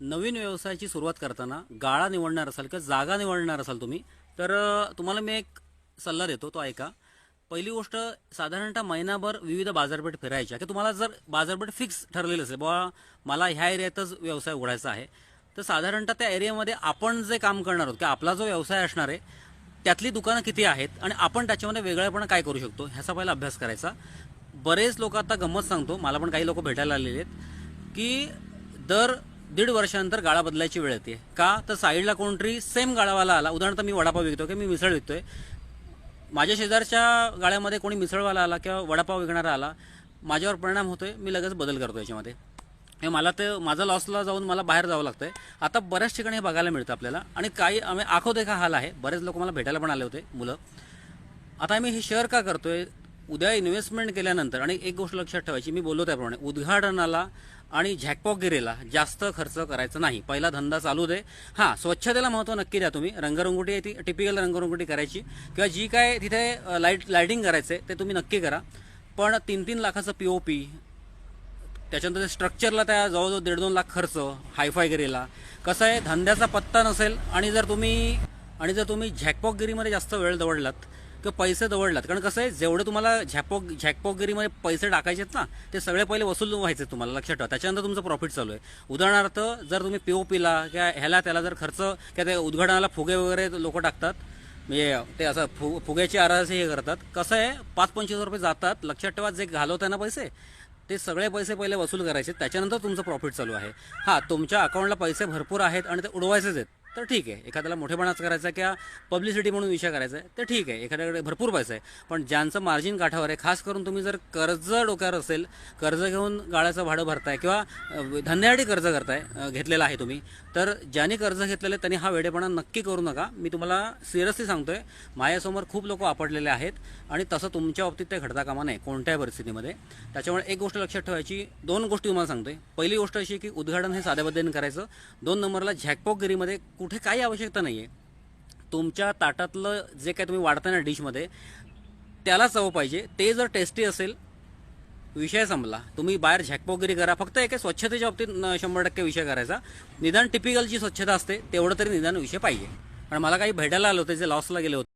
नवीन व्यवसायाची सुरुवात करताना गाळा निवडणार असाल किंवा जागा निवडणार असाल तुम्ही तर तुम्हाला मी एक सल्ला देतो, तो ऐका. पहिली गोष्ट, साधारणतः महिनाभर विविध बाजारपेठ फिरायच्या की तुम्हाला जर बाजारपेठ फिक्स ठरलेलं असेल बाबा मला ह्या एरियातच व्यवसाय उघडायचा आहे, तर साधारणतः त्या एरियामध्ये आपण जे काम करणार आहोत की आपला जो व्यवसाय असणार आहे त्यातली दुकानं किती आहेत आणि आपण त्याच्यामध्ये वेगळेपणा काय करू शकतो ह्याचा पहिला अभ्यास करायचा. बरेच लोक, आता गंमत सांगतो, मला पण काही लोक भेटायला आलेले आहेत की दर 1.5 वर्षानंतर गाळा बदलायची वेळ येते. का तर साईडला कोणतरी सेम गाळावाला आला, उदाहरणार्थ मी वडापाव विकतो की मी मिसळ विकतोय, माझ्या शेजारच्या गाळ्यामध्ये कोणी मिसळवाला आला किंवा वडापाव विकणारा आला, माझ्यावर परिणाम होतोय, मी लगेच बदल करतो याच्यामध्ये. हे मला ते माझा लॉसला जाऊन मला बाहेर जावं लागतंय. आता बऱ्याच ठिकाणी हे बघायला मिळतं आपल्याला आणि काही आम्ही आखो देखा हाल आहे. बरेच लोक मला भेटायला पण आले होते, मुलं. आता आम्ही हे शेअर का करतोय, उद्या इन्व्हेस्टमेंट केल्यानंतर, आणि एक गोष्ट लक्षात ठेवायची, मी बोललो त्याप्रमाणे उद्घाटनाला आणि झॅकपॉकगिरीला जास्त खर्च करायचा नाही. पहिला धंदा चालू दे. हां, स्वच्छतेला महत्त्व नक्की द्या तुम्ही. रंगरंगोटी आहे ती टिपिकल रंगरंगोटी करायची किंवा जी काय तिथे लाईटिंग करायचं आहे ते तुम्ही नक्की करा. पण 3-3 लाखाचं POP, त्याच्यानंतर स्ट्रक्चरला त्या जवळजवळ 1.5-2 लाख खर्च हायफायगिरीला. कसं आहे, धंद्याचा पत्ता नसेल आणि जर तुम्ही झॅकपॉकगिरीमध्ये जास्त वेळ दवडलात किंवा पैसे दवडलात, कारण कसं आहे, जेवढे तुम्हाला झॅकपॉकगिरीमध्ये पैसे टाकायचे आहेत ना, ते सगळे पहिले वसूल व्हायचे तुम्हाला, लक्षात ठेवा. त्याच्यानंतर तुमचं प्रॉफिट चालू आहे. उदाहरणार्थ, जर तुम्ही POPला किंवा ह्याला त्याला जर खर्च किंवा ते उद्घाटनाला फुगे वगैरे लोक टाकतात, म्हणजे ते असं फुग्याची आरासे हे करतात, कसं आहे, 5-25 रुपये जातात. लक्षात ठेवा, जे घालवताना पैसे ते सगळे पैसे पहिले वसूल करायचे, त्याच्यानंतर तुमचं प्रॉफिट चालू आहे. हां, तुमच्या अकाउंटला पैसे भरपूर आहेत आणि ते उडवायचेच आहेत तर ठीक आहे. एखाद्याला मोठेपणाच करायचा किंवा पब्लिसिटी म्हणून विषय करायचा आहे तर ठीक आहे, एखाद्याकडे भरपूर पैसा आहे. पण ज्यांचं मार्जिन काठावर आहे, खास करून तुम्ही जर कर्ज डोक्यावर असेल, कर्ज घेऊन गाळ्याचं भाडं भरताय किंवा धंद्यासाठी कर्ज घेतलेलं आहे तुम्ही, तर ज्यांनी कर्ज घेतलेलं आहे त्यांनी हा वेडेपणा नक्की करू नका. मी तुम्हाला सिरियसली सांगतोय, माझ्यासमोर खूप लोक आपटलेले आहेत आणि तसं तुमच्या बाबतीत ते घडता कामा नये कोणत्याही परिस्थितीमध्ये. त्याच्यामुळे एक गोष्ट लक्षात ठेवायची, 2 गोष्टी तुम्हाला सांगतोय. पहिली गोष्ट अशी की उद्घाटन हे साध्या पद्धतीने करायचं. 2 नंबरला, झॅकपॉकगिरीमध्ये कुठे काही आवश्यकता नाही आहे. तुमच्या ताटातलं जे काय तुम्ही वाढताय ना डिशमध्ये, त्याला चव पाहिजे. ते जर टेस्टी असेल, विषय संपला. तुम्ही बाहेर झॅकपॉकगिरी करा, फक्त एक स्वच्छतेच्या बाबतीत 100% विषय करायचा. निदान टिपिकलची स्वच्छता असते तेवढं तरी निदान विषय पाहिजे. कारण मला काही भेटायला आलं होते जे लॉसला गेले होते.